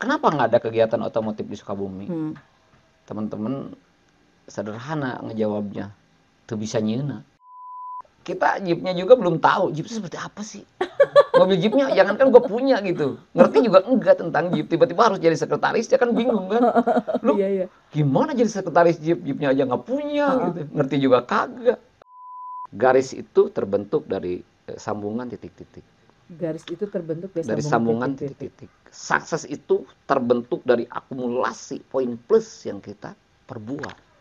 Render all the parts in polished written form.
Kenapa nggak ada kegiatan otomotif di Sukabumi? Hmm. Teman-teman sederhana ngejawabnya, tuh bisa nyeuna. Kita jeepnya juga belum tahu jeep seperti apa sih. Mobil jeepnya jangankan gue punya gitu, ngerti juga enggak tentang jeep. Tiba-tiba harus jadi sekretaris, dia kan bingung kan. Lu Iya. gimana jadi sekretaris jeep? Jeepnya aja nggak punya Heeh. gitu, ngerti juga kagak. Garis itu terbentuk dari sambungan titik-titik. Garis itu terbentuk Dari sambungan titik-titik. Sukses itu terbentuk dari akumulasi poin plus yang kita perbuat.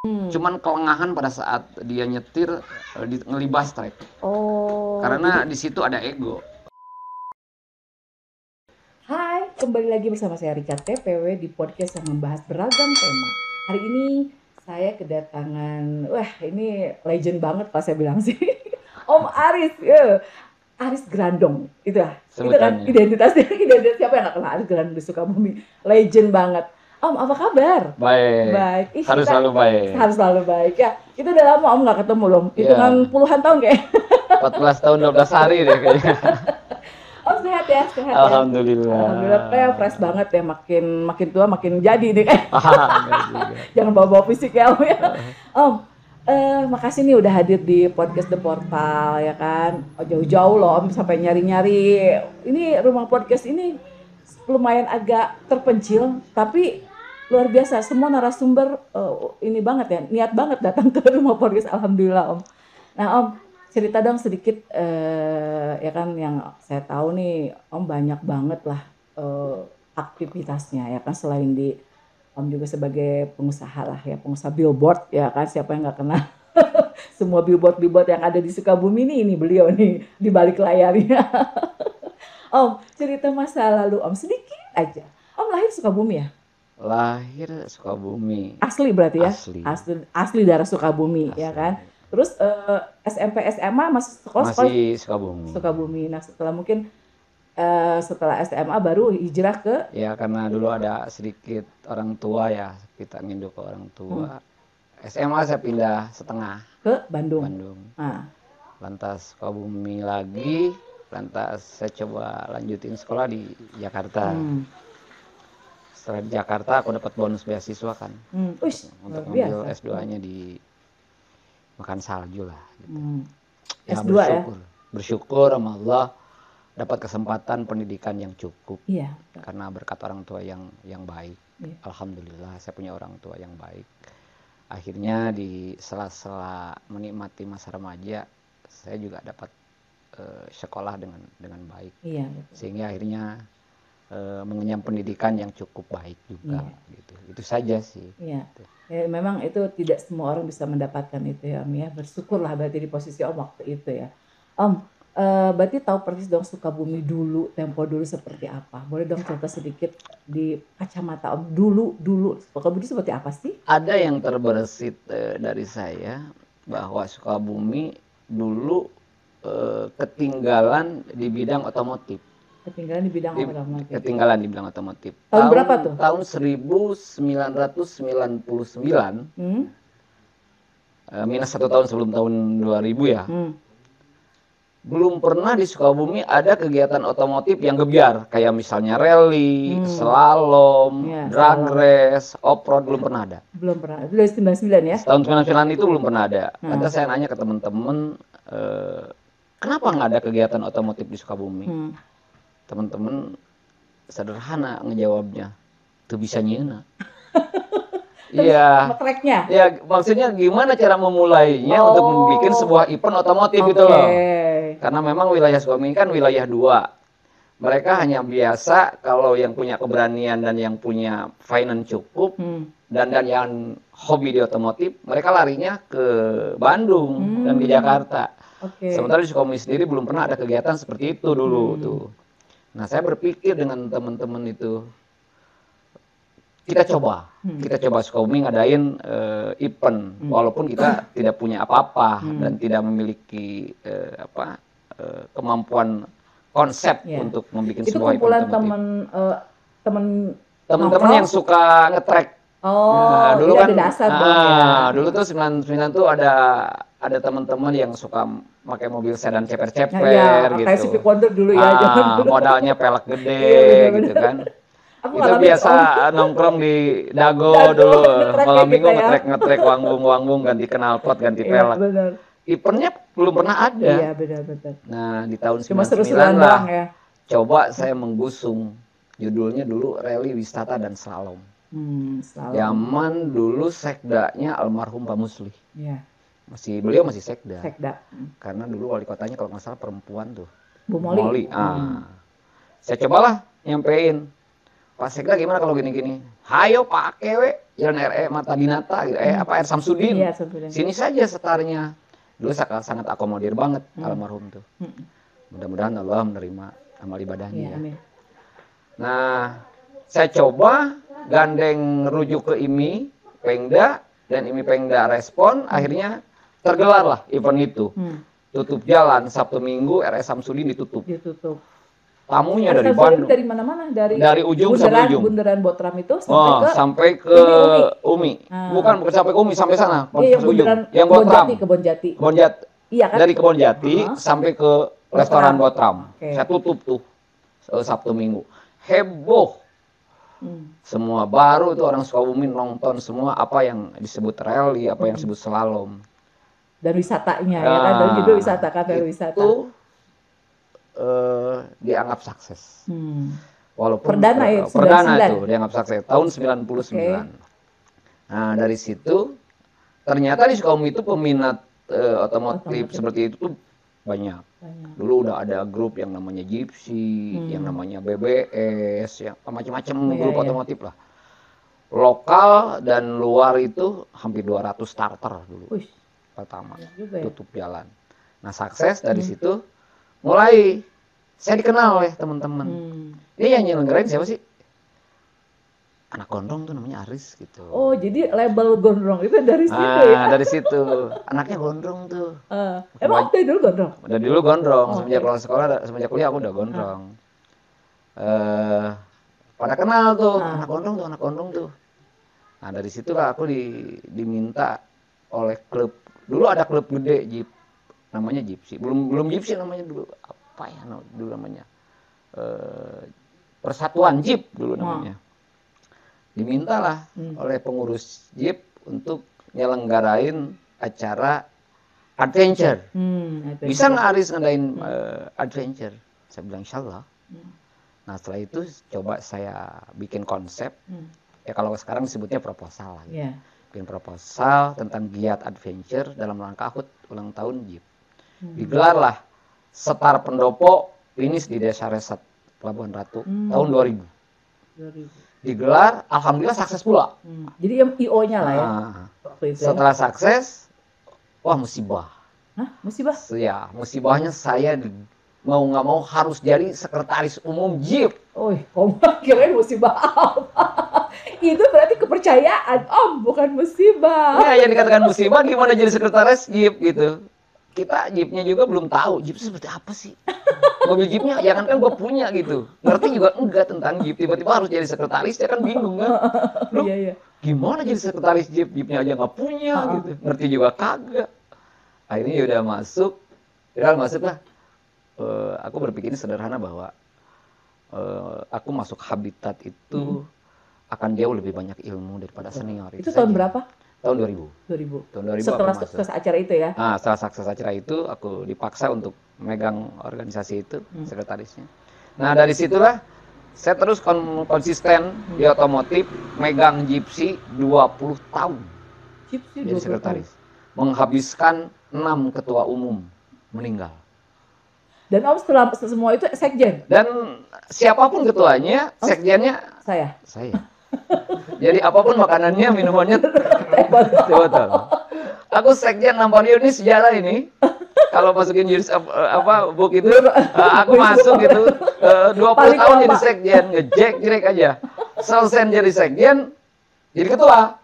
Cuman kelengahan pada saat dia nyetir ngelibas trek. Oh. Karena di situ ada ego. Hai, kembali lagi bersama saya Richard TPW di podcast yang membahas beragam tema. Hari ini saya kedatangan, wah ini legend banget pas saya bilang sih, Om Aris. Aris Grandong, itu lah. Itu kan Sebutannya. identitas siapa yang nggak kenal Aris Grandong di Sukabumi, legend banget. Om, apa kabar? Baik. Baik. Harus selalu baik. Harus selalu baik ya. Itu udah lama Om nggak ketemu loh. Hitungan puluhan tahun kayak. 14 tahun 12 hari deh kayaknya. Om sehat ya, sehat ya. Alhamdulillah. Alhamdulillah, kayak fresh banget ya, makin tua makin jadi nih kan. Enggak juga. Jangan bawa-bawa fisik ya Om ya. Om, makasih nih udah hadir di podcast The Portal ya kan. Oh, jauh-jauh loh Om sampai nyari-nyari. Ini rumah podcast ini lumayan agak terpencil, tapi luar biasa, semua narasumber ini banget ya, niat banget datang ke rumah podcast. Alhamdulillah Om. Nah Om, cerita dong sedikit ya kan, yang saya tahu nih Om banyak banget lah aktivitasnya ya kan, selain di Om juga sebagai pengusaha lah ya, pengusaha billboard ya kan, siapa yang nggak kenal. Semua billboard yang ada di Sukabumi ini beliau nih di balik layarnya. Om, cerita masa lalu Om sedikit aja. Om lahir Sukabumi ya? Lahir Sukabumi. Asli berarti ya? Asli. Asli daerah Sukabumi Asli. ya kan? Terus SMP SMA masih sekolah? Masih Sukabumi. Sukabumi. Nah setelah mungkin setelah SMA baru hijrah ke? Ya karena dulu ada sedikit orang tua ya, kita nginduk ke orang tua. SMA saya pindah setengah ke Bandung. Nah. Lantas Sukabumi lagi, lantas saya coba lanjutin sekolah di Jakarta. Setelah di Jakarta aku dapat bonus beasiswa kan, untuk ngambil S2-nya di Makan Salju lah. Gitu. Ya, S2 bersyukur sama Allah dapat kesempatan pendidikan yang cukup. Iya. Karena berkat orang tua yang baik. Iya. Alhamdulillah saya punya orang tua yang baik. Akhirnya di sela-sela menikmati masa remaja, saya juga dapat sekolah dengan baik. Iya. Sehingga akhirnya mengenyam pendidikan yang cukup baik juga. Iya. Gitu. Itu saja sih. Iya. Gitu. Ya, memang itu tidak semua orang bisa mendapatkan itu ya Om ya. Bersyukurlah berarti di posisi Om waktu itu ya. Om, berarti tahu persis dong Sukabumi dulu, tempo dulu seperti apa? Boleh dong cerita sedikit di kacamata Om dulu Sukabumi seperti apa sih? Ada yang terbersit dari saya bahwa Sukabumi dulu ketinggalan di bidang otomotif. Ketinggalan di bidang otomotif. Ketinggalan di bidang otomotif. Tahun berapa tuh? Tahun 1999. Minus 1 tahun sebelum tahun 2000 ya. Belum pernah di Sukabumi ada kegiatan otomotif yang gebyar, kayak misalnya rally, slalom, drag race, off-road, belum pernah ada. Belum pernah. Itu dari 99 ya? Tahun 99 itu belum pernah ada. Lantas saya nanya ke teman-teman, kenapa nggak ada kegiatan otomotif di Sukabumi? Teman-teman sederhana ngejawabnya, tuh bisa nyeuna. Iya. Ya maksudnya gimana cara memulainya untuk membuat sebuah event otomotif gitu loh. Karena memang wilayah Sukabumi kan wilayah 2. Mereka hanya biasa kalau yang punya keberanian dan yang punya finance cukup dan yang hobi di otomotif, mereka larinya ke Bandung dan ke Jakarta. Sementara di Sukabumi sendiri belum pernah ada kegiatan seperti itu dulu tuh. Nah, saya berpikir dengan teman-teman itu, kita coba Sukabumi ngadain event, walaupun kita tidak punya apa-apa dan tidak memiliki kemampuan konsep untuk membuat sebuah event. Itu kumpulan teman-teman yang suka nge-track. Nah, dulu kan dulu tuh 99 tuh ada ada teman-teman yang suka pakai mobil sedan ceper-ceper gitu. Kayak Civic Wonder dulu ya, jangan dulu. Modalnya pelek gede gitu kan. Aku Itu biasa nongkrong di Dago dulu, malam minggu ngetrek wangbung ganti knalpot, ganti pelek. Eventnya belum pernah ada. Iya, benar. Nah, di tahun 99 lah ya. Coba saya menggusung. Judulnya dulu Rally Wisata dan Slalom. Zaman dulu sekdanya almarhum Pak Musli. Iya. Beliau masih sekda. Karena dulu wali kotanya kalau nggak salah perempuan tuh. Bu Moli. Saya cobalah nyampein. Pak Sekda gimana kalau gini-gini? Hayo pakai Jalan RE Mata Dinata gitu. Air Samsudin. Iya, Samsudin. Sini saja setarnya. Dulu sangat akomodir banget almarhum tuh. Mudah-mudahan Allah menerima amal ibadahnya. Ya, amin. Nah, saya coba gandeng rujuk ke IMI Pengda dan IMI Pengda respon, akhirnya tergelar lah event itu. Tutup jalan Sabtu Minggu, RS Samsudin ditutup. Tamunya dari Bandung. Dari mana-mana, dari ujung sampai ujung. Bundaran Botram itu sampai ke Umi. Bukan sampai ke Umi, sampai sana. Iya, yang Botram. Kebon Jati. Iya kan? Dari Kebon Jati sampai ke restoran Botram. Saya tutup tuh Sabtu Minggu. Heboh. Semua baru itu orang Sukabumi nonton semua apa yang disebut rally, apa yang disebut slalom. Dan wisatanya ya kan, dan juga wisata kafe wisata. Itu dianggap sukses. Walaupun perdana itu dianggap sukses tahun 99. Nah, dari situ ternyata di Sukabumi itu peminat otomotif seperti itu tuh banyak. Dulu udah ada grup yang namanya Gypsy, yang namanya BBS, yang macam-macam grup otomotif lah. Lokal dan luar itu hampir 200 starter dulu. Pertama tutup jalan. Nah, sukses dari situ. Mulai saya dikenal oleh teman-teman. Ini yang nyelenggarain siapa sih? Anak gondrong tuh namanya Aris gitu. Oh, jadi label gondrong itu dari situ ya? Dari situ. Anaknya gondrong tuh. Emang dari dulu gondrong? Dari dulu gondrong. Semenjak sekolah, semenjak kuliah aku udah gondrong. Pada kenal tuh, anak gondrong tuh. Nah, dari situ lah aku diminta oleh klub. Dulu ada klub gede Jeep. Namanya Gypsy, belum Gypsy namanya dulu, apa ya dulu namanya, Persatuan Jeep dulu namanya. Dimintalah oleh pengurus Jeep untuk nyelenggarain acara adventure. Bisa nggak Aris ngadain adventure? Saya bilang insyaallah. Nah, setelah itu coba saya bikin konsep. Ya kalau sekarang disebutnya proposal lah. Gitu. Bikin proposal tentang giat adventure dalam rangka HUT ulang tahun Jeep. Digelarlah Setar Pendopo, finish di Desa Reset Pelabuhan Ratu tahun 2000. Digelar, alhamdulillah sukses pula. Jadi IO-nya lah ya. Setelah sukses, wah musibah. Musibah? Ya, musibahnya saya mau nggak mau harus jadi sekretaris umum Jeep. Kok kirain musibah apa? Itu berarti kepercayaan, bukan musibah. Ya, yang dikatakan musibah gimana jadi sekretaris Jeep gitu. Kita Jeepnya juga belum tahu Jeep seperti apa sih. Mobil Jeepnya jangan kan gue punya gitu, ngerti juga enggak tentang Jeep, tiba-tiba harus jadi sekretaris, ya kan bingung kan. Loh, gimana jadi sekretaris Jeepnya aja nggak punya gitu, ngerti juga kagak. Akhirnya udah masuk lah. Aku berpikir sederhana bahwa aku masuk habitat itu akan jauh lebih banyak ilmu daripada senior. Itu tahun berapa? Tahun 2000. Tahun 2000 setelah sukses acara itu ya? Nah, setelah sukses acara itu, aku dipaksa untuk megang organisasi itu, sekretarisnya. Nah, dari situlah saya terus konsisten di otomotif, megang Gypsy 20 tahun. Gypsy jadi sekretaris. Menghabiskan 6 ketua umum meninggal. Dan Om setelah semua itu sekjen? Dan siapapun ketuanya, sekjennya saya. Jadi apapun makanannya, minumannya betul. Aku sekjen nampaknya ini sejarah ini. Kalau masukin jurus book itu, aku masuk gitu 20 tahun jadi sekjen, ngejek aja. Selesai jadi sekjen, jadi ketua.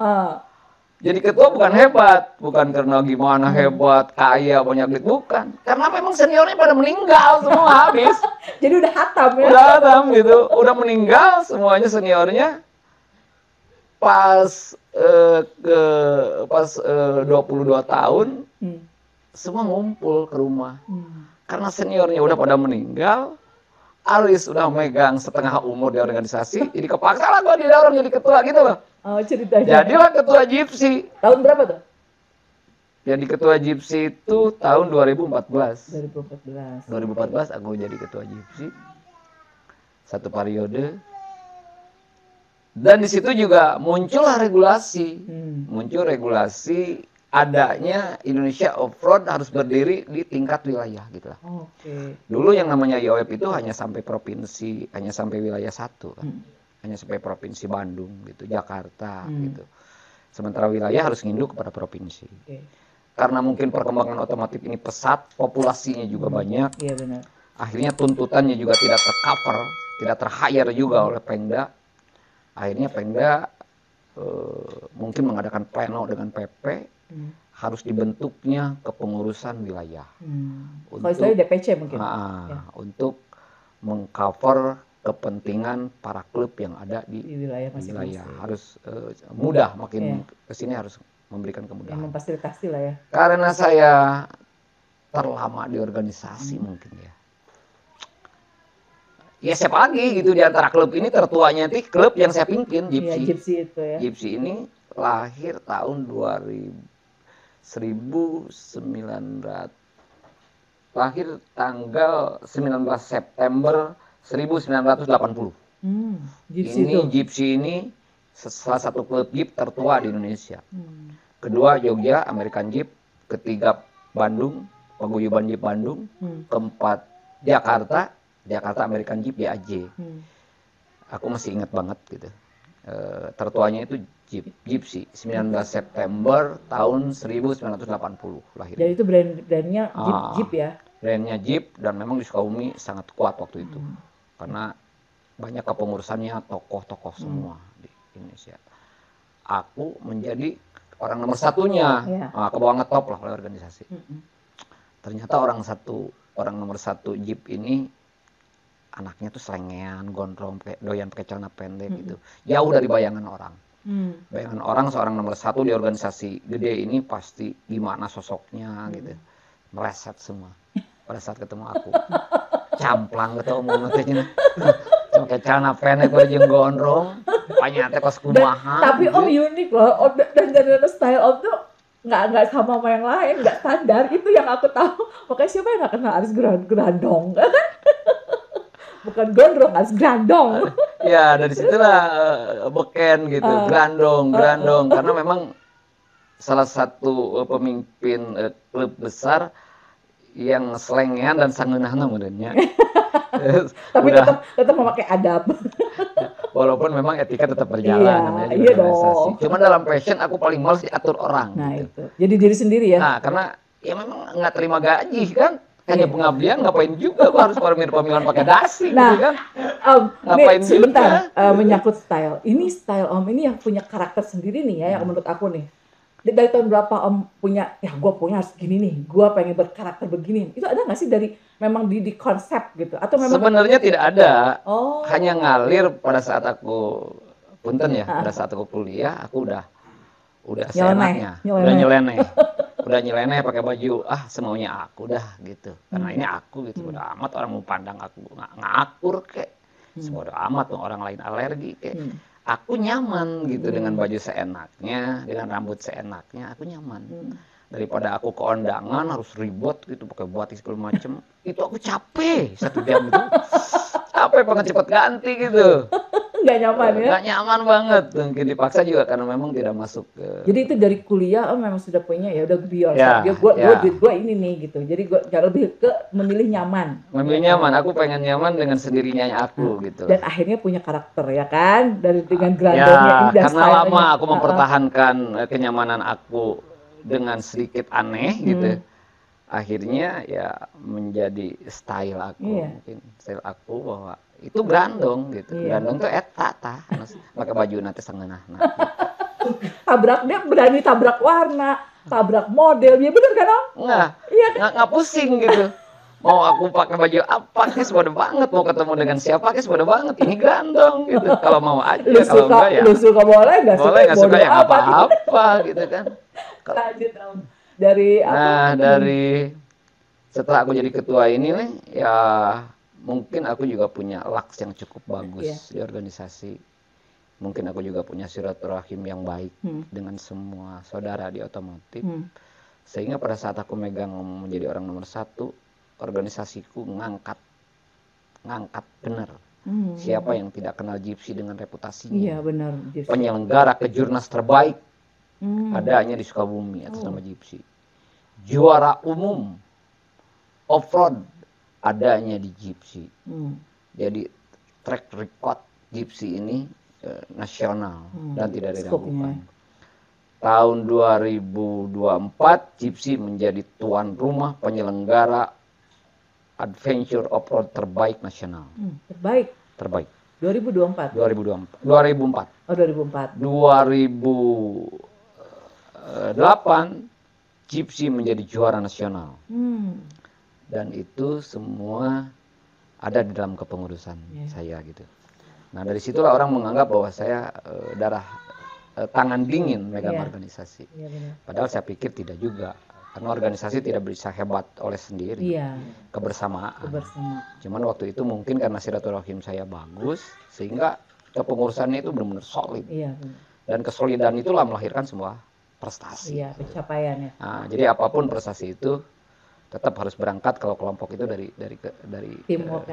Jadi ketua bukan hebat, bukan karena gimana hebat, kaya, banyak duit, bukan. Karena memang seniornya pada meninggal semua habis. Jadi udah hatam ya? Udah hatam gitu, udah meninggal semuanya seniornya. Pas 22 tahun semua ngumpul ke rumah. Karena seniornya udah pada meninggal, Aris udah megang setengah umur di organisasi, jadi kepaksa lah gue didorong jadi ketua gitu loh. Oh, ceritanya. Jadilah ketua Gypsy. Tahun berapa tuh? Jadi ketua Gypsy itu tahun 2014. 2014 aku jadi ketua Gypsy. Satu periode. Dan di situ juga muncullah regulasi. Muncul regulasi adanya Indonesia Off-Road harus berdiri di tingkat wilayah gitu lah. Dulu yang namanya IOF itu hanya sampai provinsi, hanya sampai wilayah satu kan. Hanya sampai provinsi Bandung gitu, Jakarta gitu. Sementara wilayah harus nginduk kepada provinsi. Karena mungkin perkembangan otomotif ini pesat, populasinya juga banyak. Iya benar. Akhirnya tuntutannya juga tidak tercover, tidak ter-hire juga oleh Pemda. Akhirnya Pemda mungkin mengadakan pleno dengan PP, harus dibentuknya kepengurusan wilayah. Kalau istilahnya DPC mungkin. Untuk mengcover kepentingan para klub yang ada di wilayah masing-masing. Harus mudah, makin kesini harus memberikan kemudahan. Yang memfasilitasi lah ya. Karena saya terlama di organisasi mungkin ya. Ya siapa lagi gitu di antara klub ini tertuanya itu klub yang saya pimpin, Gypsy. Iya, Gypsy itu ya. Gypsy ini lahir tahun 1900, lahir tanggal 19 September 1980. Gypsy ini itu. Gypsy ini salah satu klub Jeep tertua di Indonesia. Kedua Jogja, American Jeep. Ketiga Bandung, Paguyuban Jeep Bandung. Keempat Jakarta American Jeep BAJ. Aku masih ingat banget gitu. Tertuanya itu Gypsy, 19 September tahun 1980 lahir. Jadi itu brandnya Jeep ya? Brandnya Jeep, dan memang di Sukabumi sangat kuat waktu itu. Karena banyak kepengurusannya tokoh-tokoh semua di Indonesia. Aku menjadi orang nomor satunya, ke bawah ngetop lah oleh organisasi. Ternyata orang nomor satu Jeep ini anaknya tuh selengean, gondrong, doyan pakai celana pendek gitu. Jauh dari bayangan orang. Bayangan orang seorang nomor satu di organisasi gede ini pasti gimana sosoknya gitu. Meleset semua pada saat ketemu aku. Camplang gitu omongnya. Pakai celana pendek, baju gondrong, panyatnya kos kumaha. Tapi Om unik loh, dan style Om tuh nggak sama yang lain, nggak standar. Itu yang aku tahu. Makanya siapa yang nggak kenal Aris Grandong, kan? Bukan gondrong, Aris Grandong. Ya, dari situlah beken gitu, Grandong. Karena memang salah satu pemimpin klub besar yang selengean dan sangeunahna modelnya. Tapi tetap memakai adab. Walaupun memang etika tetap berjalan namanya juga organisasi. Cuma dalam passion aku paling males diatur orang. Nah gitu. Itu. Jadi diri sendiri ya. Nah, karena ya memang nggak terima gaji kan. Hanya pengabdian, ngapain juga gua harus pemilihan pakai dasi gitu kan. Ngapain sebentar menyangkut style. Ini style Om ini yang punya karakter sendiri nih ya, yang menurut aku nih. Dari tahun berapa Om punya, ya gue punya harus gini nih, gue pengen berkarakter begini. Itu ada nggak sih dari memang di konsep gitu? Atau memang sebenarnya tidak ada. Hanya ngalir pada saat aku punten ya, pada saat aku kuliah aku udah seenaknya, udah nyeleneh pakai baju semaunya aku dah gitu. Karena ini aku gitu, udah amat orang mau pandang aku ngakur kek. Semua udah amat orang lain alergi kek. Aku nyaman gitu dengan baju seenaknya, dengan rambut seenaknya, aku nyaman. Daripada aku ke undangan harus ribet gitu pakai batik segala macem, itu aku capek 1 jam itu. Capek pengen cepet ganti gitu. Nggak nyaman ya? Nggak nyaman banget, mungkin dipaksa juga karena memang tidak masuk ke... Jadi itu dari kuliah memang sudah punya ya udah gue ini nih gitu. Jadi gue lebih ke memilih nyaman. Memilih nyaman, aku pengen nyaman dengan sendirinya aku gitu. Dan akhirnya punya karakter ya kan, dengan grandongnya ini dan karena lama aku mempertahankan kenyamanan aku dengan sedikit aneh gitu. Akhirnya ya menjadi style aku, mungkin style aku bahwa itu grandong gitu. Grandong tuh pakai baju nanti sengenah. Tabrak, dia berani tabrak warna, tabrak model, ya bener kan Om? Nggak pusing gitu. Mau aku pakai baju apa, kes bodo banget. Mau ketemu dengan siapa, kes bodo banget. Ini grandong gitu. Kalau mau aja, kalau enggak ya. Lu suka boleh, nggak suka ya apa-apa gitu kan. Lanjut Om. Dari apa? Nah, dari setelah aku jadi ketua ini nih, ya mungkin aku juga punya laks yang cukup bagus di organisasi. Mungkin aku juga punya silaturahim yang baik dengan semua saudara di otomotif. Sehingga pada saat aku megang menjadi orang nomor 1, organisasiku ngangkat benar. Siapa yang tidak kenal Gypsy dengan reputasinya? Iya benar. Gypsy. Penyelenggara kejurnas terbaik adanya di Sukabumi atas nama Gypsy. Juara umum off-road adanya di Gypsy. Jadi track record Gypsy ini nasional dan tidak diragukan. Tahun 2024 Gypsy menjadi tuan rumah penyelenggara adventure off-road terbaik nasional. Terbaik. 2024. 2004. Oh 2004. 2008 Gypsy menjadi juara nasional. Dan itu semua ada di dalam kepengurusan saya gitu. Nah dari situlah orang menganggap bahwa saya tangan dingin megang organisasi. Padahal saya pikir tidak juga. Karena organisasi tidak bisa hebat oleh sendiri. Kebersamaan. Cuman waktu itu mungkin karena silaturahim saya bagus, sehingga kepengurusannya itu benar-benar solid. Dan kesolidan itulah melahirkan sebuah prestasi. Pencapaian ya. Nah, jadi apapun prestasi itu tetap harus berangkat kalau kelompok itu dari teamwork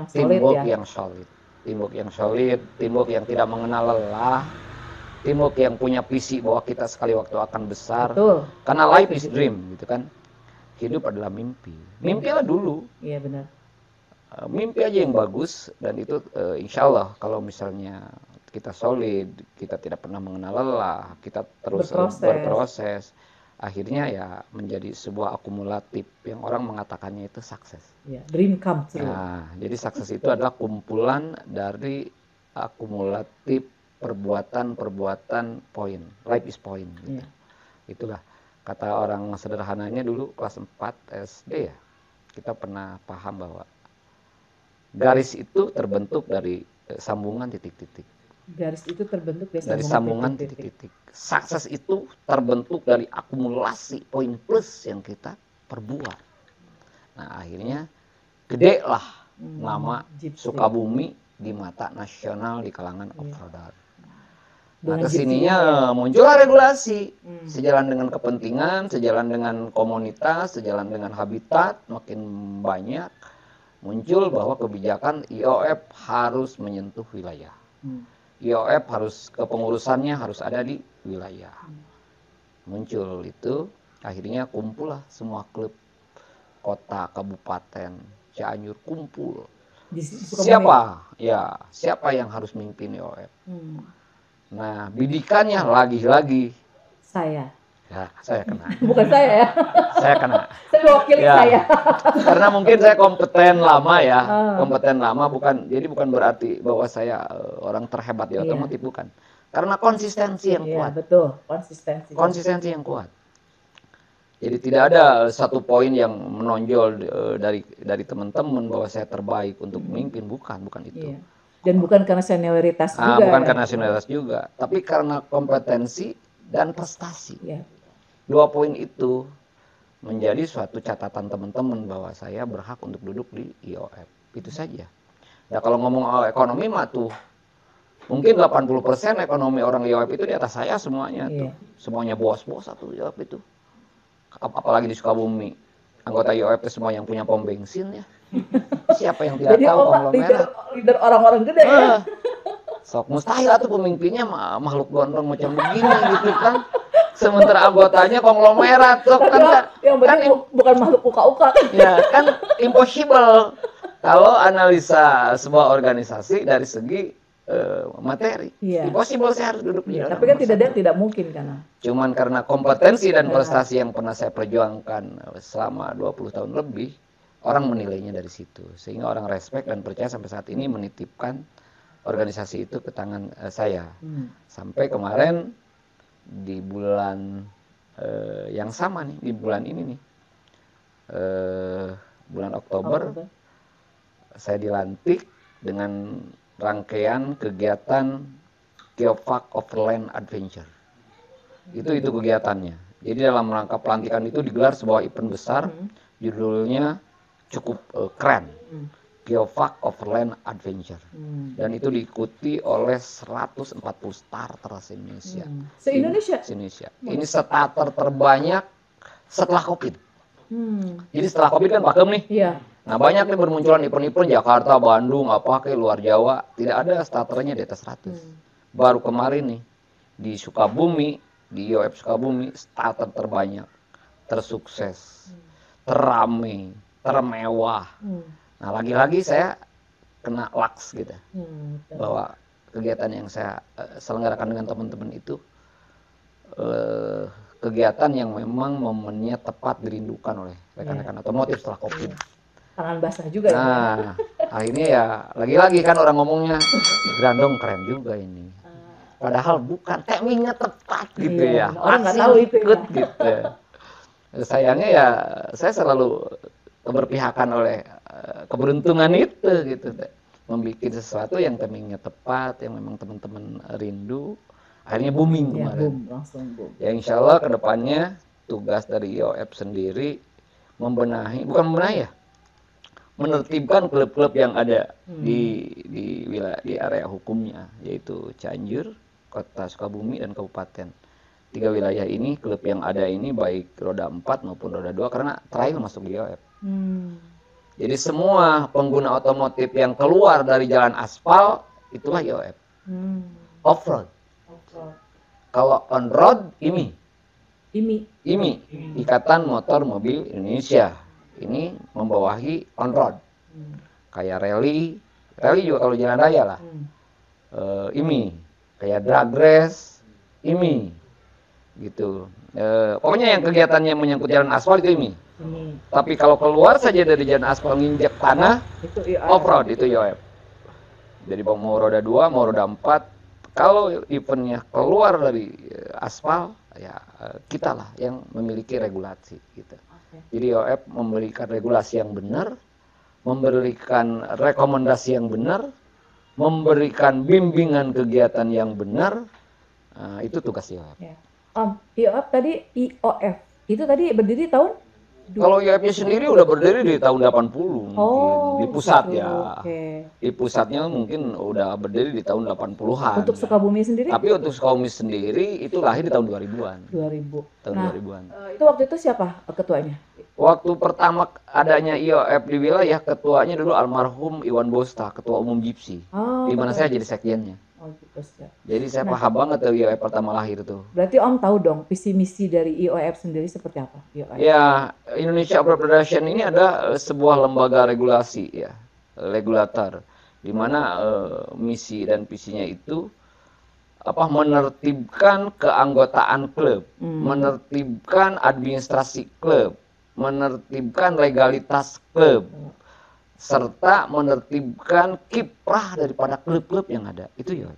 yang solid. Teamwork yang solid, teamwork yang tidak mengenal lelah. Teamwork yang punya visi bahwa kita sekali waktu akan besar. Betul. Karena life is dream, gitu kan. Hidup adalah mimpi. Mimpilah dulu. Iya benar. Mimpi aja yang bagus dan itu insya Allah kalau misalnya kita solid, kita tidak pernah mengenal lelah, kita terus berproses, akhirnya ya menjadi sebuah akumulatif yang orang mengatakannya itu sukses. Dream come true. Nah, jadi sukses itu adalah kumpulan dari akumulatif perbuatan poin. Life is point gitu. Itulah kata orang sederhananya dulu kelas 4 SD ya. Kita pernah paham bahwa garis itu terbentuk dari sambungan titik-titik. Garis itu terbentuk dari sambungan titik-titik. Sukses itu terbentuk dari akumulasi poin plus yang kita perbuat. Nah, akhirnya gede lah nama Sukabumi di mata nasional di kalangan off-roader. Nah, kesininya muncullah regulasi. Sejalan dengan kepentingan, sejalan dengan komunitas, sejalan dengan habitat makin banyak, muncul bahwa kebijakan IOF harus menyentuh wilayah. IOF harus kepengurusannya harus ada di wilayah. Muncul itu, akhirnya kumpullah semua klub kota, kabupaten, Cianjur kumpul. Siapa yang harus memimpin IOF? Nah, bidikannya lagi-lagi saya. Ya, saya kena. Bukan saya ya. Saya kena. Saya mewakili saya. Karena mungkin saya kompeten lama ya. Kompeten lama jadi bukan berarti bahwa saya orang terhebat di otomotif, bukan. Karena konsistensi yang kuat. Betul, konsistensi yang kuat. Jadi tidak ada satu poin yang menonjol dari teman-teman bahwa saya terbaik untuk memimpin, bukan itu. Dan bukan karena senioritas juga. Bukan karena senioritas juga, tapi karena kompetensi dan prestasi. 2 poin itu menjadi suatu catatan teman-teman bahwa saya berhak untuk duduk di IOF. Itu saja. Nah, kalau ngomong ekonomi mah tuh mungkin 80% ekonomi orang IOF itu di atas saya semuanya tuh. Semuanya bos-bos satu IOF itu. Apalagi di Sukabumi. Anggota IOF itu semua yang punya pom bensin ya. Siapa yang tidak tahu konglomerat? Leader orang-orang gede ya. Sok mustahil atau pemimpinnya makhluk gondrong macam begini gitu kan. Sementara anggotanya konglomerat sok kan. Yang kan bukan makhluk uka-uka kan. Ya, kan impossible. Kalau analisa sebuah organisasi dari segi materi. Impossible saya harus duduk di Tapi kan tidak mungkin kan. Cuman karena kompetensi dan prestasi yang pernah saya perjuangkan selama 20 tahun lebih, orang menilainya dari situ. Sehingga orang respect dan percaya sampai saat ini menitipkan organisasi itu ke tangan saya. Sampai kemarin di bulan yang sama nih, di bulan ini nih. Bulan Oktober saya dilantik dengan rangkaian kegiatan Geopark Overland Adventure. Itu kegiatannya. Jadi dalam rangka pelantikan itu digelar sebuah event besar, judulnya cukup keren, Geopark Overland Adventure. Dan itu diikuti oleh 140 starter se-Indonesia. Se-Indonesia? Ini starter terbanyak setelah COVID. Jadi setelah COVID kan pakem nih. Iya. Nah banyak nih bermunculan event-event Jakarta, Bandung, apa kayak luar Jawa. Tidak ada starternya di atas 100. Baru kemarin nih di Sukabumi, di IOF Sukabumi, starter terbanyak, tersukses, terame, termewah. Nah lagi-lagi saya kena laks gitu. Bahwa kegiatan yang saya selenggarakan dengan teman-teman itu kegiatan yang memang momennya tepat dirindukan oleh rekan-rekan otomotif setelah COVID. Tangan basah juga ya. Nah, akhirnya ya lagi-lagi kan orang ngomongnya, Grandong keren juga ini. Padahal bukan timingnya tepat gitu ya. Orang nggak tahu itu ya. Gitu. Sayangnya ya saya selalu keberpihakan oleh keberuntungan itu gitu. Membuat sesuatu yang timingnya tepat, yang memang teman-teman rindu. Akhirnya booming kemarin. Langsung boom. Ya insya Allah kedepannya tugas dari IOF sendiri bukan membenahi ya, menertibkan klub-klub yang ada di wilayah di area hukumnya, yaitu Cianjur, Kota Sukabumi, dan Kabupaten. 3 wilayah ini klub yang ada ini baik roda 4 maupun roda 2 karena terakhir masuk di IOF. Jadi semua pengguna otomotif yang keluar dari jalan aspal itulah IOF. Off-road. Kalau on road, IMI, Ikatan Motor Mobil Indonesia. Ini membawahi on road. Kayak rally juga kalau jalan raya lah. IMI, kayak drag race, IMI. Gitu. Pokoknya yang kegiatannya menyangkut jalan aspal itu IMI. Tapi kalau keluar saja dari jalan aspal nginjak tanah, off road itu IOF. Jadi mau roda 2, mau roda 4. Kalau eventnya keluar dari aspal, ya kita lah yang memiliki regulasi gitu. Jadi IOF memberikan regulasi yang benar, memberikan rekomendasi yang benar, memberikan bimbingan kegiatan yang benar, itu tugas IOF. IOF tadi IOF itu tadi berdiri tahun? Kalau IOF-nya sendiri udah berdiri di tahun 80 mungkin di pusat ya. Di pusatnya mungkin udah berdiri di tahun 80-an. Untuk Sukabumi sendiri? Tapi untuk Sukabumi sendiri itu lahir di tahun 2000-an. 2000. Tahun 2000-an. Itu waktu itu siapa ketuanya? Waktu pertama adanya IOF di wilayah, ketuanya dulu almarhum Iwan Bosta, ketua umum Gipsi. Di mana saya jadi sekjennya. Jadi saya paham banget tuh IOF pertama lahir tuh. Berarti Om tahu dong visi misi dari IOF sendiri seperti apa? IOF? Ya, Indonesia Off-Road Federation ini ada sebuah lembaga regulasi ya, regulator, di mana misi dan visinya itu menertibkan keanggotaan klub, menertibkan administrasi klub, menertibkan legalitas klub, serta menertibkan kiprah daripada klub-klub yang ada. Itu ya.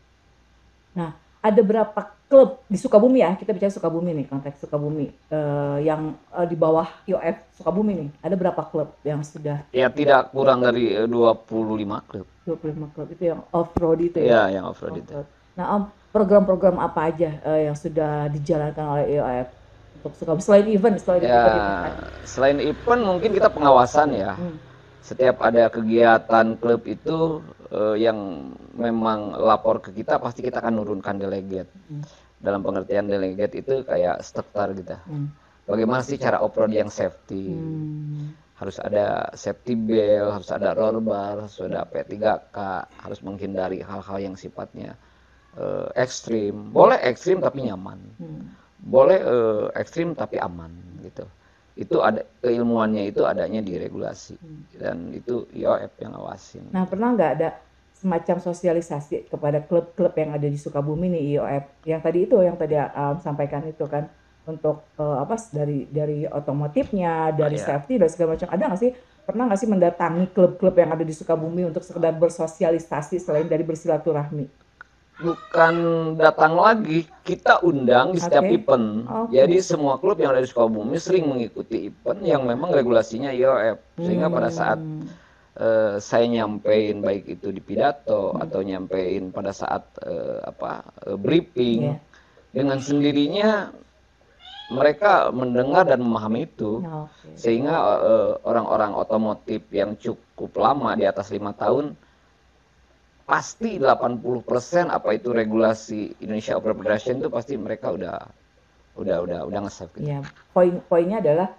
Nah, ada berapa klub di Sukabumi ya? Kita bicara Sukabumi nih, konteks Sukabumi yang di bawah IOF Sukabumi nih. Ada berapa klub yang sudah? Ya tidak kurang dari 25 klub. 25 klub itu yang off-road itu ya? Ya, yang off-road itu. Nah, program-program apa aja yang sudah dijalankan oleh IOF untuk Sukabumi selain event? Selain event mungkin kita pengawasan ya. Setiap ada kegiatan klub itu yang memang lapor ke kita, pasti kita akan nurunkan delegate. Dalam pengertian delegate itu kayak struktur gitu. Bagaimana sih cara off-road yang safety? Harus ada safety belt, harus ada roll bar, harus ada P3K, harus menghindari hal-hal yang sifatnya ekstrim. Boleh ekstrim tapi nyaman. Boleh ekstrim tapi aman gitu. Itu ada keilmuannya, itu adanya di regulasi dan itu IOF yang awasin. Nah, pernah nggak ada semacam sosialisasi kepada klub-klub yang ada di Sukabumi nih IOF yang tadi sampaikan itu kan untuk dari otomotifnya, dari safety dan segala macam, ada nggak sih? Pernah nggak sih mendatangi klub-klub yang ada di Sukabumi untuk sekedar bersosialisasi selain dari bersilaturahmi? Bukan datang lagi, kita undang di setiap event. Jadi semua klub yang ada di Sukabumi sering mengikuti event yang memang regulasinya IOF. Sehingga pada saat saya nyampein baik itu di pidato atau nyampein pada saat briefing, dengan sendirinya mereka mendengar dan memahami itu. Sehingga orang-orang otomotif yang cukup lama di atas 5 tahun pasti 80% apa itu regulasi Indonesia Off-Road Federation itu pasti mereka udah nge-save gitu. Iya, poinnya adalah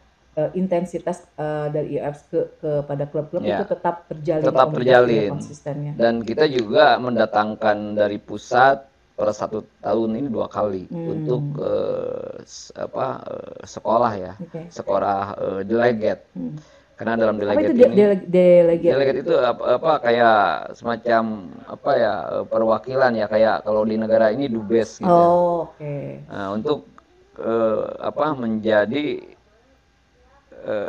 intensitas dari IOF kepada klub-klub itu tetap terjalin konsistennya. Dan kita juga mendatangkan dari pusat per 1 tahun ini 2 kali untuk sekolah ya, sekolah delegate. Karena dalam delegate delegate itu kayak semacam perwakilan ya, kayak kalau di negara ini dubes gitu. Nah, untuk menjadi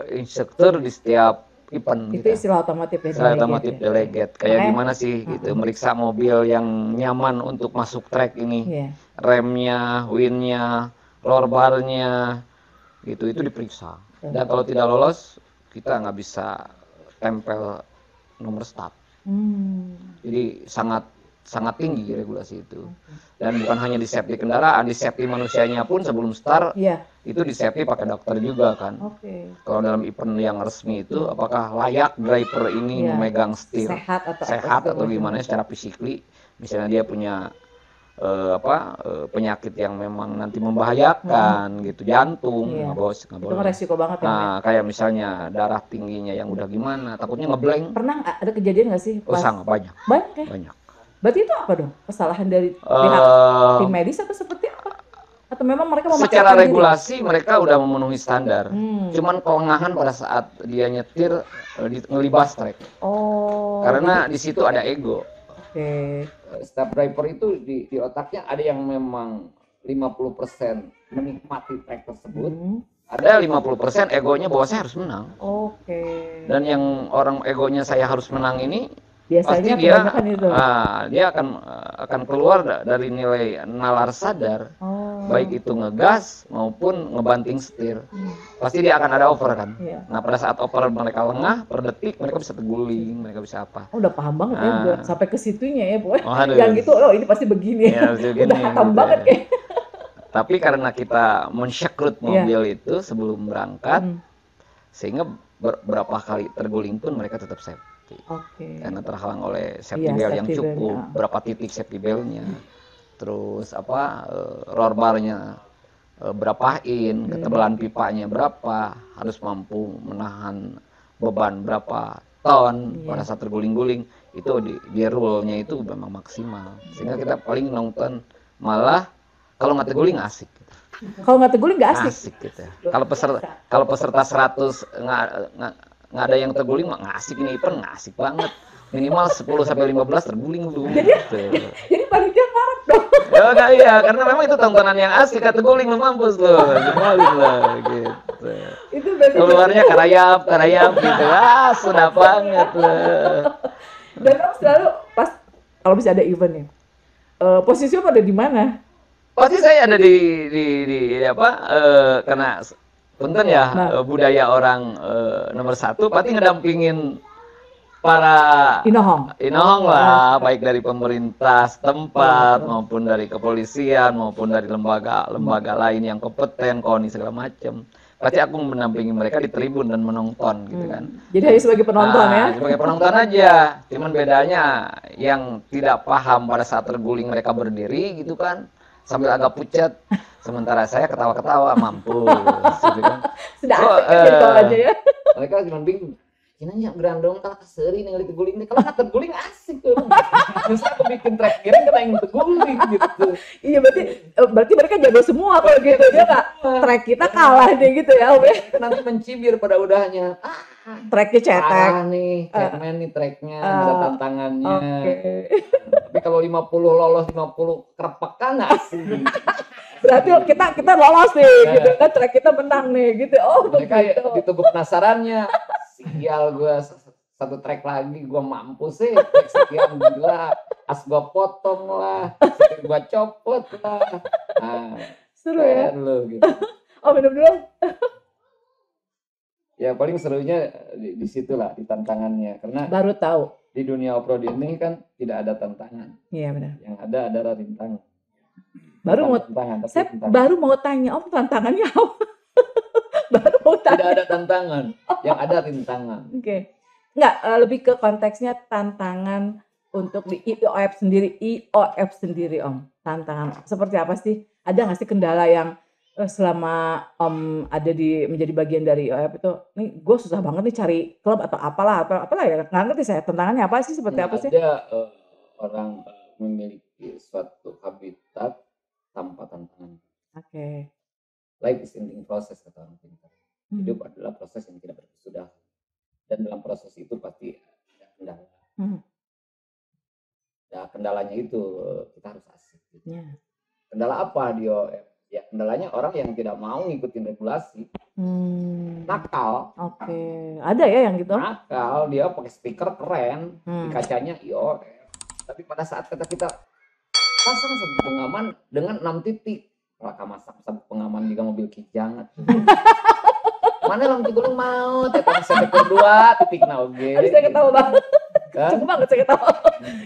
instruktur di setiap event. Itu istilah otomotif ya. Istilah otomotif delegate. Kayak gimana sih gitu, meriksa mobil yang nyaman untuk masuk trek ini. Remnya, winnya, roll barnya, gitu itu diperiksa. Dan kalau tidak lolos, kita nggak bisa tempel nomor start. Jadi sangat tinggi regulasi itu. Dan bukan hanya di safety kendaraan, di safety manusianya pun sebelum start itu di safety pakai dokter juga kan. Kalau dalam event yang resmi itu apakah layak driver ini memegang setir sehat atau gimana secara fisikly, misalnya dia punya penyakit yang memang nanti membahayakan gitu, jantung nggak boleh. Itu resiko banget ya. Kayak misalnya darah tingginya yang udah gimana, takutnya ngeblank. Pernah ada kejadian nggak sih? Sangat banyak. Banyak. Berarti itu apa dong? Kesalahan dari pihak tim medis atau seperti apa? Atau memang mereka memaksakan secara regulasi mereka udah memenuhi standar. Cuman kelengahan pada saat dia nyetir ngelibas trek. Karena di situ ada ego. Setiap driver itu di otaknya ada yang memang 50% menikmati trek tersebut. Ada 50% egonya bahwa saya harus menang. Dan yang orang egonya saya harus menang ini biasanya pasti dia akan keluar dari nilai nalar sadar, baik itu ngegas maupun ngebanting setir. Pasti dia akan ada over kan. Nah pada saat over mereka lengah, per detik mereka bisa terguling, mereka bisa apa. Udah paham banget ya, udah sampai ke situnya ya Bu. Yang gitu, ini pasti begini. Udah hatam banget kayak. Tapi karena kita mensyakrut mobil itu sebelum berangkat, sehingga berapa kali terguling pun mereka tetap safe. Karena terhalang oleh safety belt yang cukup, berapa titik safety beltnya, terus roll barnya berapa in, ketebalan pipanya berapa, harus mampu menahan beban berapa ton pada saat terguling-guling, itu di rule-nya itu memang maksimal, sehingga kita paling nonton malah kalau nggak terguling asik. Kalau nggak terguling nggak asik gitu. Kalau peserta 100 nggak ada yang terguling mah nggak asik, ini event nggak asik banget. Minimal 10-15 terguling dulu. Jadi panitia marah dong. Iya, karena memang itu tontonan yang asik, terguling mampus loh, jemalin lah gitu. Itu berarti keluarnya karayap gitu. Sudah banget lah. Dan kamu selalu pas kalau bisa ada event nih, posisinya ada di mana? Pasti saya ada karena punten ya, budaya orang nomor 1 pasti ngedampingin para inohong lah, baik dari pemerintah setempat maupun dari kepolisian maupun dari lembaga lain yang kompeten, KONI segala macam. Pasti aku mendampingi mereka di tribun dan menonton gitu kan. Jadi hanya sebagai penonton ya? Sebagai penonton aja. Cuman bedanya yang tidak paham pada saat terguling mereka berdiri gitu kan, sambil agak pucat. Sementara saya ketawa-ketawa mampus gitu kan. Sudah asik gitu aja ya. Mereka cuma bingung. Kayaknya gerandong kalau keseri nih terguling nih. Kalau nggak terguling asik tuh. Terus aku bikin track kira kena yang terguling gitu. Iya berarti mereka jago semua kalau gitu ya Kak. Track kita kalah deh gitu ya. Nanti mencibir pada udahnya. Tracknya cetek. Nih, cemen nih tracknya, ada tantangannya. Tapi kalau 50 lolos 50 kerepak kan asik. Berarti kita lolos nih gitu kan, track kita menang nih gitu. Mereka ditunggu penasarannya. Sial gue satu track lagi gue mampus sih, sekian gila, as gue potong lah, gue copot lah. Seru ya lo gitu. Minum dulu. Ya paling serunya di situ lah, di tantangannya, karena baru tahu di dunia off-road ini kan tidak ada tantangan. Iya benar. Yang ada adalah rintangan. Saya baru mau tanya, Om, tantangannya apa? Baru mau tanya. Tidak ada tantangan, yang ada rintangan. Oke. Enggak, lebih ke konteksnya tantangan untuk di IOF sendiri, Om. Tantangan seperti apa sih? Ada nggak sih kendala yang selama Om ada menjadi bagian dari IOF itu, nih gue susah banget nih cari klub atau apalah ya, nggak ngerti saya tantangannya apa sih, seperti apa sih? Ada orang memiliki suatu habitat tanpa tantangan. Oke. Life is in process, kata orang pintar. Hidup adalah proses yang tidak berkesudahan. Dan dalam proses itu pasti ada kendala. Nah, kendalanya itu kita harus asik. Gitu. Yeah. Kendala apa dia? Ya kendalanya orang yang tidak mau ngikutin regulasi. Nakal. Oke. Ada ya yang gitu? Nakal, dia pakai stiker keren, di kacanya IOF. Tapi pada saat kita pasang sabuk pengaman dengan 6 titik. Raka masak sabuk pengaman juga mobil kijang. Mana lang tigulang mau, tetap saya kedua titik naoge. Saya ketawa banget. Cukup banget saya ketawa.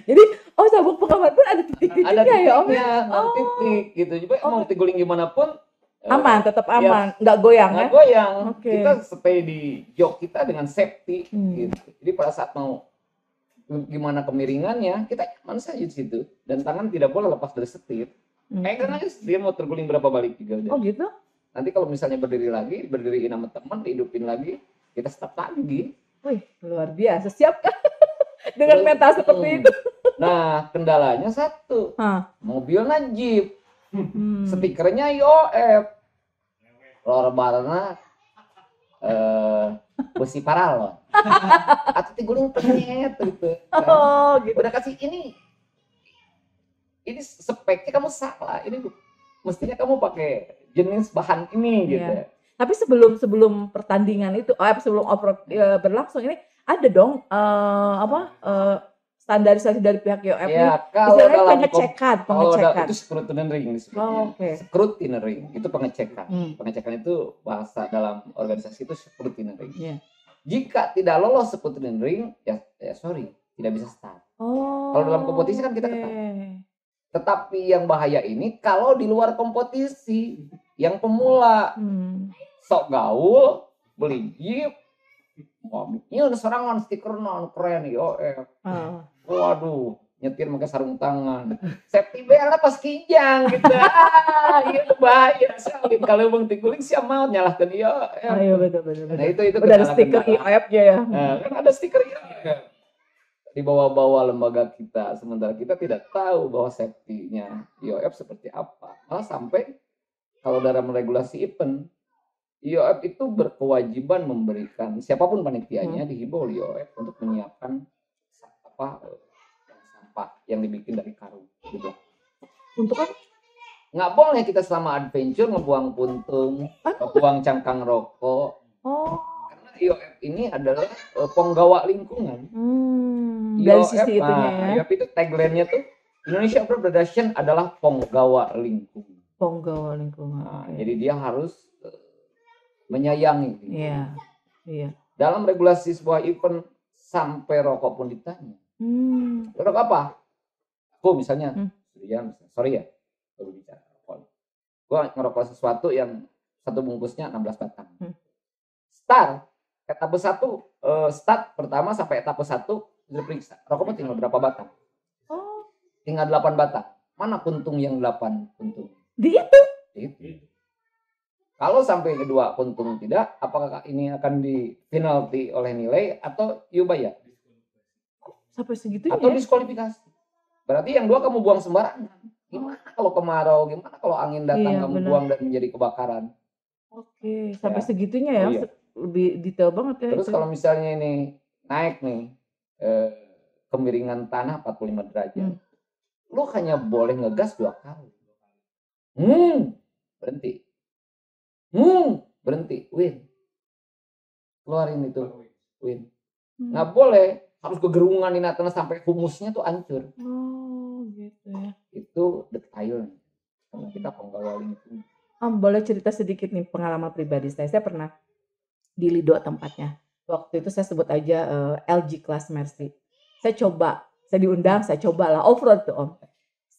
Jadi, sabuk pengaman pun ada titik-titiknya ya, Om. Ada 6 titik gitu. Jadi mau tiguling gimana pun aman, tetap aman, nggak goyang ya? Nggak goyang. Okay. Kita stay di jok kita dengan safety gitu. Jadi pada saat mau gimana kemiringannya, kita nyaman saja di situ. Dan tangan tidak boleh lepas dari setir. Karena dia mau terguling berapa balik juga udah. Oh gitu? Nanti kalau misalnya berdiriin sama teman, dihidupin lagi, kita start lagi. Wih, luar biasa. Siap kan? Dengan mental seperti itu. Nah, kendalanya satu. Mobilnya Jeep. Stikernya IOF. Lorbarna besi paralon. Atau tiguling penyet gitu. Oh, gitu. Udah kasih ini speknya kamu salah. Ini mestinya kamu pakai jenis bahan ini gitu. Tapi sebelum pertandingan itu, sebelum off-road berlangsung ini ada dong standarisasi dari pihak IOF ini. Kalau pengecekan. Itu scrutineering disebutnya. Scrutineering itu pengecekan. Pengecekan itu bahasa dalam organisasi itu scrutineering. Jika tidak lolos scrutineering, ya sorry, tidak bisa start. Kalau dalam kompetisi kan kita ketat. Tetapi yang bahaya ini kalau di luar kompetisi, yang pemula, sok gaul, beli Jeep, ini ada serangan stiker non keren IOF. Waduh, nyetir pakai sarung tangan, safety belt pas kijang gitu. Iya bahaya sekali kalau bang tiguling siap mau nyalahkan IOF. Iya betul. Nah itu udah ada stiker IOF-nya ya. Kan ada stiker IOF. Di bawah-bawah lembaga kita, sementara kita tidak tahu bahwa safety-nya IOF seperti apa. Malah sampai kalau dalam regulasi event, IOF itu berkewajiban memberikan siapapun panitianya dihimbau oleh IOF untuk menyiapkan sampah yang dibikin dari karung. Untuk apa? Nggak boleh kita selama adventure ngebuang puntung, ngebuang cangkang rokok. Karena IOF ini adalah penggawa lingkungan. Dari sisi itunya ya. IOF itu tagline-nya tuh Indonesia Off-Road Federation adalah penggawa lingkungan. Penggawa lingkungan. Jadi dia harus menyayangi. Iya. Dalam regulasi sebuah event sampai rokok pun ditanya. Rokok apa? Aku misalnya, sorry ya, baru bicara rokok. Gua ngerokok sesuatu yang satu bungkusnya 16 batang. Start etape 1, start pertama sampai etape 1 diperiksa. Rokoknya tinggal berapa batang? Tinggal 8 batang. Mana puntung yang 8 puntung? Di itu. Kalau sampai kedua puntung tidak, apakah ini akan di penalti oleh nilai atau you bayar? Sampai segitunya? Atau diskualifikasi. Berarti yang 2 kamu buang sembarangan. Gimana kalau kemarau? Gimana kalau angin datang kamu buang dan menjadi kebakaran? Oke, sampai segitunya ya. Lebih detail banget ya. Terus kalau misalnya ini naik nih kemiringan tanah 45 derajat. Lu hanya boleh ngegas 2 kali. Berhenti. Berhenti. Win. Keluarin itu. Win. Nggak boleh. Harus kegerungan di tanah sampai humusnya tuh hancur. Gitu ya. Itu detail. Karena kita penggawa lingkungan. Boleh cerita sedikit nih pengalaman pribadi saya. Saya pernah di Lido tempatnya. Waktu itu saya sebut aja LG Class Mercy. Saya diundang, saya cobalah off-road tuh Om.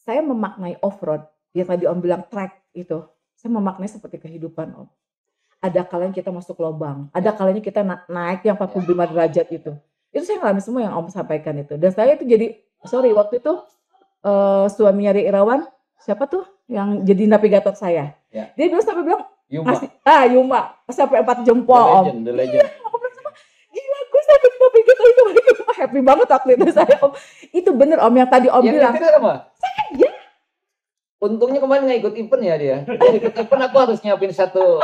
Saya memaknai off-road yang tadi Om bilang track itu, saya memaknai seperti kehidupan Om. Ada kalanya kita masuk lubang, ada kalanya kita naik yang 45 derajat itu. Itu saya ngalamin semua yang Om sampaikan itu. Dan saya itu jadi, waktu itu suaminya Ria Irawan, siapa tuh yang jadi navigator saya. Ya. Dia dulu sampai bilang, Yuma, sampai 4 jempol Om. The legend. Iya, aku bilang sama, gila gue sampai navigator itu, happy banget waktu itu saya Om. Itu bener Om yang tadi Om bilang. Saya. Untungnya kemarin nggak ikut event ya dia. Dia ikut event aku harus nyiapin satu.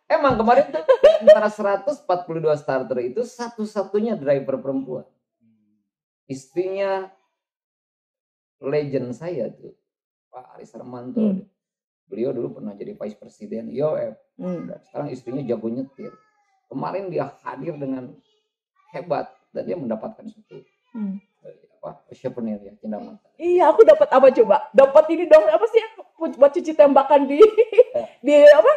Emang kemarin tuh antara 142 starter itu satu-satunya driver perempuan. Istrinya legend saya tuh, Pak Aris Armanto. Beliau dulu pernah jadi vice presiden IOF. Sekarang istrinya jago nyetir. Kemarin dia hadir dengan hebat dan dia mendapatkan satu souvenir ya, cinta mata. Iya, aku dapat apa coba? Dapat ini dong, apa sih buat cuci tembakan di apa?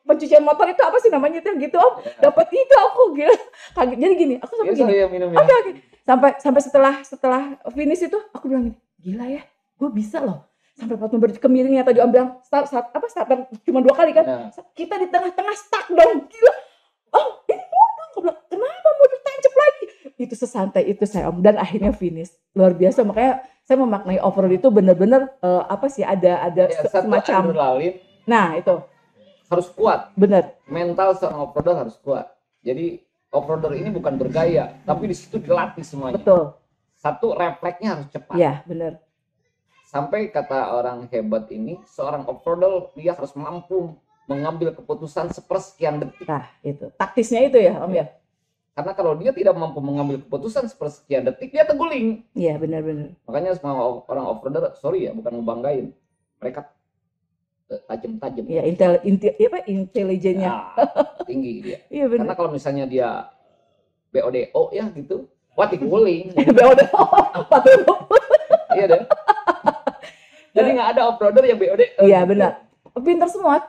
Pencucian motor itu apa sih namanya itu gitu Om? Dapat itu aku gila. Kaget. Jadi gini, aku sampai gini. Oke. Sampai setelah finish itu aku bilang gini, gila ya, gue bisa loh. Sampai waktu kemiringnya tadi Om bilang start cuma 2 kali kan. Kita di tengah-tengah stuck dong. Gila. Oh, ini mobil. Aku bilang, kenapa mobil tancap lagi? Itu sesantai itu saya Om, dan akhirnya finish. Luar biasa, makanya saya memaknai off-road itu benar-benar ada semacam adrenalin. Nah, itu harus kuat. Benar. Mental seorang off-roader harus kuat. Jadi off-roader ini bukan bergaya, tapi di situ dilatih semuanya. Betul. Satu, refleksnya harus cepat. Iya, benar. Sampai kata orang hebat ini, seorang off-roader dia harus mampu mengambil keputusan sepersekian detik. Nah, itu taktisnya itu ya Om ya. Karena kalau dia tidak mampu mengambil keputusan sepersekian detik, dia terguling. Iya, benar-benar. Makanya semua orang off-roader, sorry ya, bukan ngebanggain. Mereka tajam-tajam. Iya, intelijennya. Tinggi dia. Iya, benar. Karena kalau misalnya dia BODO ya gitu, wah diguling. BODO. Iya deh. Jadi nggak ada off-roader yang BOD. Iya, benar. Pintar semua,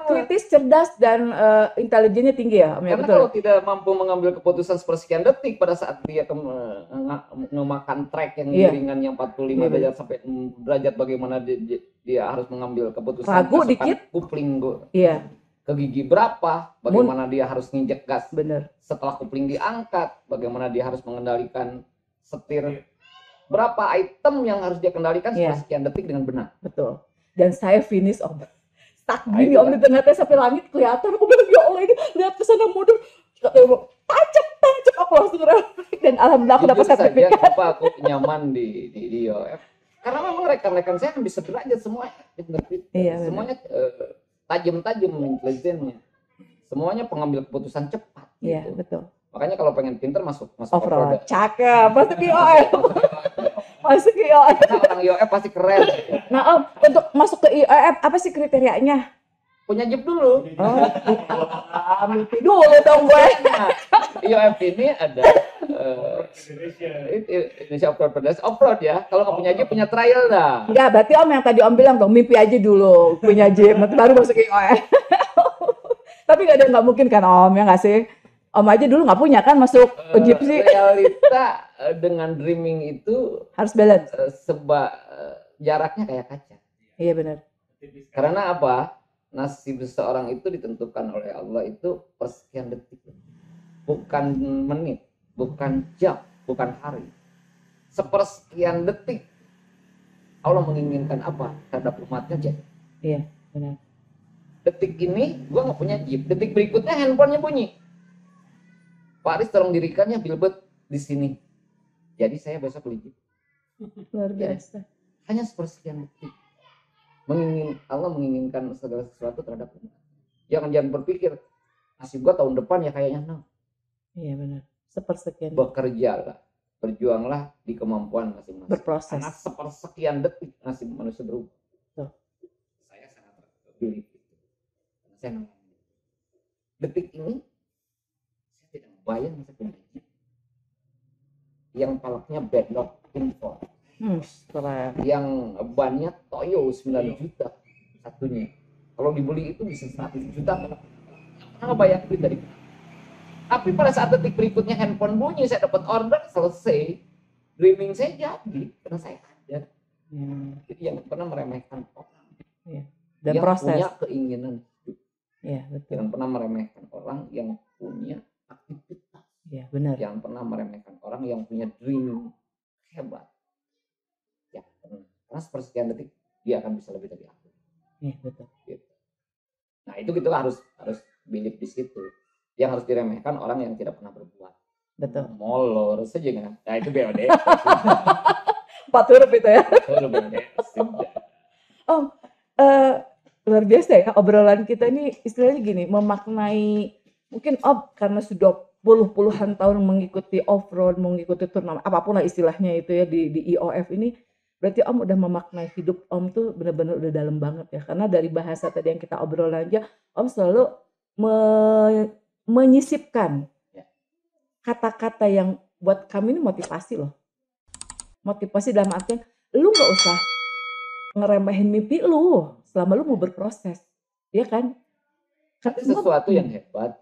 kritis, cerdas, dan intelijennya tinggi ya Om ya. Karena betul. Kalau tidak mampu mengambil keputusan sepersekian detik pada saat dia memakan track yang miringan yang 45 derajat sampai derajat, bagaimana dia harus mengambil keputusan. Ragu dikit. Kupling Iya. Ke gigi berapa, bagaimana dia harus nginjek gas. Bener. Setelah kupling diangkat, bagaimana dia harus mengendalikan setir. Berapa item yang harus dia kendalikan sepersekian detik dengan benar. Betul. Dan saya finish Om. Tak gini Om di tengah-tengah sampai langit kelihatan. Aku bilang ya Allah ini lihat ke sana mundur. Tancap aku langsung refleks. Dan alhamdulillah aku dapat sertifikat. Kenapa aku nyaman di IOF? Karena memang rekan-rekan saya kan bisa derajat semuanya. Iya, semuanya tajam-tajam intelijennya. Semuanya pengambil keputusan cepat. Iya, gitu. Betul. Makanya kalau pengen pinter masuk off-road. Cakep, masuk IOF. Masuk ke IOF. Nah, orang IOF pasti keren. Nah Om, untuk masuk ke IOF apa sih kriterianya? Punya Jeep dulu. Mimpi dulu dong gue. Nah, IOF ini ada Indonesia Off-Road ya. Kalau nggak punya Jeep, punya trial dah. Enggak, berarti Om yang tadi Om bilang dong, mimpi aja dulu punya Jeep, nanti baru masuk ke IOF. Tapi nggak mungkin kan Om, ya nggak sih? Om aja dulu nggak punya kan masuk Jeep sih. Realita dengan dreaming itu harus balance. Jaraknya kayak kaca. Iya benar. Karena apa? Nasib seseorang itu ditentukan oleh Allah itu persekian detik. Bukan menit, bukan jam, bukan hari. Sepersekian detik Allah menginginkan apa terhadap umatnya jadi. Iya benar. Detik ini gua nggak punya Jeep. Detik berikutnya handphonenya bunyi. Pak Aris tolong dirikannya billboard di sini. Jadi saya besok beli Jeep. Luar biasa. Hanya sepersekian detik. Allah menginginkan segala sesuatu terhadap umat. Jangan berpikir nasib gua tahun depan ya kayaknya. No. Iya benar. Sepersekian. Bekerjalah, berjuanglah di kemampuan masing-masing. Berproses. Karena sepersekian detik nasib manusia berubah. Tuh. Saya sangat terpilih. Saya detik ini saya tidak bayang masa punya yang palaknya bedlock info. Yang bannya Toyo 9 juta satunya. Kalau dibeli itu bisa 100 juta. Karena bayar duit dari. Tapi pada saat detik berikutnya handphone bunyi, saya dapat order, selesai. Dreaming saya jadi karena saya ada. Jadi jangan pernah meremehkan orang. Dan yang proses. Punya keinginan hidup. Betul. Jangan pernah meremehkan orang yang punya aktivitas. Benar. Jangan pernah meremehkan orang yang punya dream hebat. Ya, karena sepersekian detik dia akan bisa lebih dari aku. Betul. Gitu. Nah itu kita harus believe di situ. Yang harus diremehkan orang yang tidak pernah berbuat. Betul. Molor saja kan. Nah itu BOD. 4 huruf itu ya. Luar biasa ya obrolan kita ini istilahnya gini, memaknai mungkin karena sudah puluhan tahun mengikuti off-road, mengikuti turnamen apapun lah istilahnya itu ya di IOF ini, berarti Om udah memaknai hidup Om tuh benar-benar udah dalam banget ya, karena dari bahasa tadi yang kita obrolin aja Om selalu menyisipkan kata-kata yang buat kami ini motivasi loh. Motivasi dalam artian lu gak usah ngeremehin mimpi lu selama lu mau berproses, ya kan? Ada sesuatu yang hebat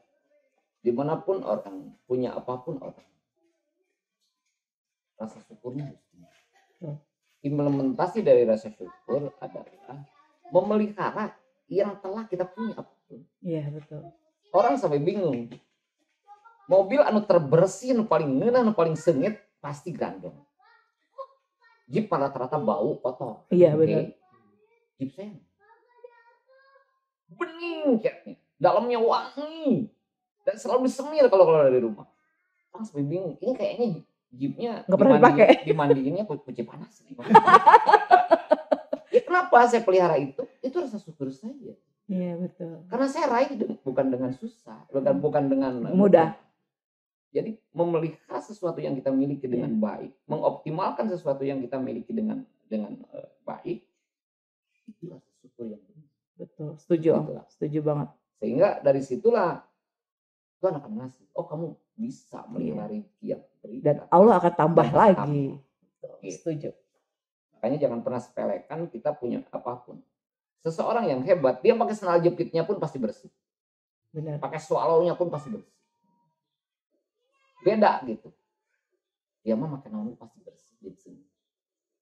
dimanapun orang, punya apapun orang, rasa syukurnya implementasi dari rasa syukur adalah memelihara yang telah kita punya apapun. Iya betul. Orang sampai bingung, mobil anu terbersih, anu paling ngeunah, anu paling sengit pasti gandong. Jeep rata-rata bau kotor. Iya benar. Jeep saya bening kayaknya, dalamnya wangi dan selalu disemir kalau dari rumah. Orang sampai bingung, ini kayaknya Jeepnya nggak pernah dipakai. Dimandiinnya cuci panas. Ya kenapa saya pelihara itu? Itu rasa syukur saja. Iya betul. Karena saya raih bukan dengan susah, bukan dengan mudah. Jadi memelihara sesuatu yang kita miliki dengan baik, mengoptimalkan sesuatu yang kita miliki dengan baik, itu rasa syukur yang benar. Betul, setuju Om, setuju banget. Sehingga dari situlah Tuhan akan ngasih, kamu bisa melihara rezeki yang berikan. Dan Allah akan tambah lagi. Setuju. Makanya jangan pernah sepelekan kita punya apapun. Seseorang yang hebat, dia pakai sandal jepitnya pun pasti bersih. Benar. Pakai swallow-nya pun pasti bersih. Beda gitu. Dia mah makan naon pasti bersih gitu.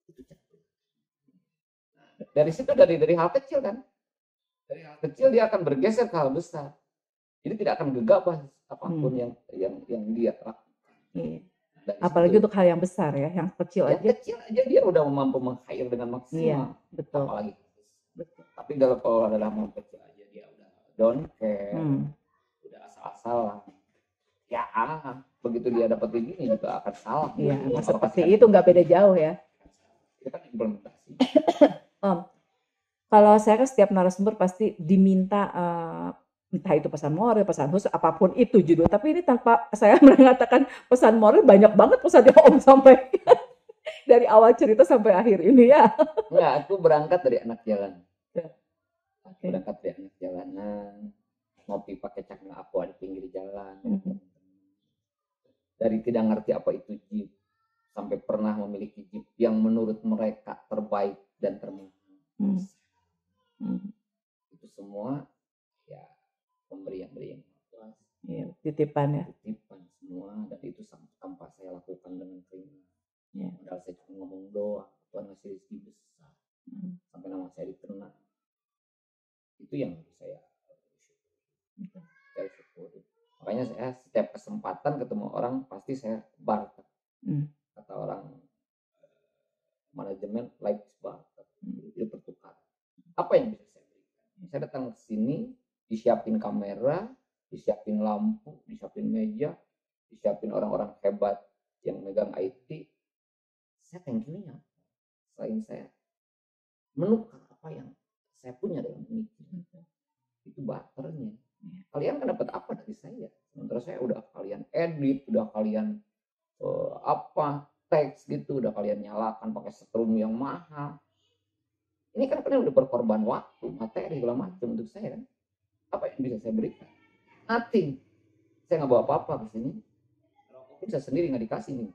Itu cantik. Dari situ dari hal kecil kan. Dari hal kecil dia akan bergeser ke hal besar. Jadi tidak akan gegabah apapun yang dia lakukan. Apalagi untuk hal yang besar ya, yang kecil aja. Kecil aja dia udah mampu meng-hire dengan maksimal. Iya, betul. Apalagi betul. Tapi kalau adalah mau kecil aja dia udah don't care, udah asal-asalan. Ya, begitu dia dapat begini juga akan salah. Iya, seperti itu nggak beda jauh ya. Itu kan implementasi. Kalau saya kan setiap narasumber pasti diminta entah itu pesan moral, pesan khusus, apapun itu judul. Tapi ini tanpa saya mengatakan pesan moral, banyak banget pesan yang Om sampaikan dari awal cerita sampai akhir ini ya. Enggak, aku berangkat dari anak jalan. Okay. Berangkat dari anak jalanan, ngopi pakai cangkang aqua di pinggir jalan. Dari tidak ngerti apa itu Jeep, sampai pernah memiliki Jeep yang menurut mereka terbaik dan termahal. Itu semua ya pemberian yang ikhlas. Iya, titipan ya. Titipan semua, dan itu tanpa saya lakukan dengan keringat. Ya. Padahal saya cuma ngomong doang, Tuhan ngasih rezeki besar. Sampai nama saya dikenal. Itu yang saya syukuri. Makanya saya setiap kesempatan ketemu orang pasti saya barter. Kata orang manajemen like barter. Itu bertukar. Apa yang bisa saya berikan? Saya datang ke sini, disiapin kamera, disiapin lampu, disiapin meja, disiapin orang-orang hebat yang megang IT. Saya thank you-nya. Selain saya menukar apa yang saya punya dalam ini. Itu barternya. Kalian kan dapat apa dari saya? Sementara saya udah kalian edit, udah kalian teks gitu, udah kalian nyalakan pakai setrum yang mahal. Ini kan kalian udah berkorban waktu, materi, segala macam untuk saya kan. Apa yang bisa saya berikan? Nothing. Saya nggak bawa apa-apa ke sini. Rokok pun saya sendiri nggak dikasih nih.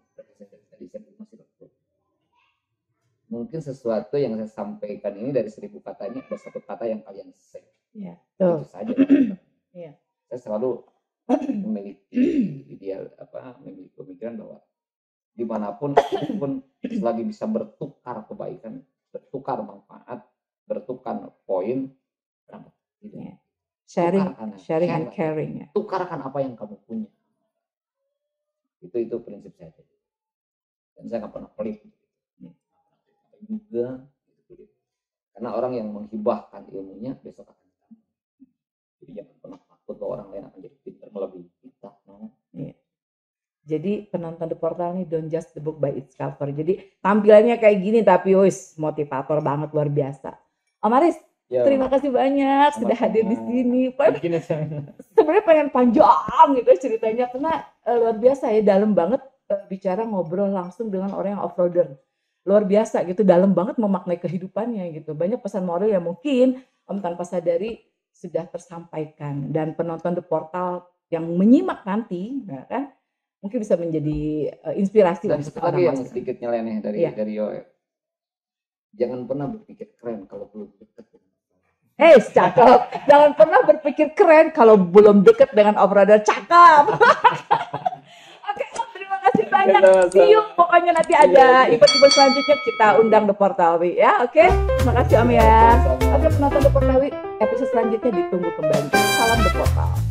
Mungkin sesuatu yang saya sampaikan ini dari 1000 kata ini ada satu kata yang kalian save. Ya, itu saja. Ya. Saya selalu memiliki pemikiran bahwa dimanapun pun selagi bisa bertukar kebaikan bertukar manfaat, bertukar poin, berangkat. Gitu. Yeah. Sharing and caring. Ya. Tukarkan apa yang kamu punya. Itu prinsip saya. Dan saya nggak pernah pelit. Juga. Karena orang yang menghibahkan ilmunya besok akan ditambah. Jadi jangan pernah takut bahwa orang lain akan jadi pintar melebihi kita. No. Yeah. Jadi penonton The Portal ini don't just the book by its cover. Jadi tampilannya kayak gini tapi motivator banget, luar biasa. Om Aris, terima kasih banyak sudah hadir di sini. Sebenarnya pengen panjang gitu ceritanya karena luar biasa ya, dalam banget bicara ngobrol langsung dengan orang yang off-roader. Luar biasa gitu, dalam banget memaknai kehidupannya gitu. Banyak pesan moral yang mungkin Om tanpa sadari sudah tersampaikan, dan penonton The Portal yang menyimak nanti, ya kan, mungkin bisa menjadi inspirasi. Dan satu lagi yang sedikit nyeleneh dari Yoel. Jangan pernah berpikir keren kalau belum dekat. Cakep. Jangan pernah berpikir keren kalau belum dekat dengan off-roader. Cakep. Oke, terima kasih banyak. See you. Pokoknya nanti ada event-event selanjutnya kita undang The Portawi ya. Oke. Terima kasih Om ya. Oke, penonton The Portawi, episode selanjutnya ditunggu kembali. Salam The Portal.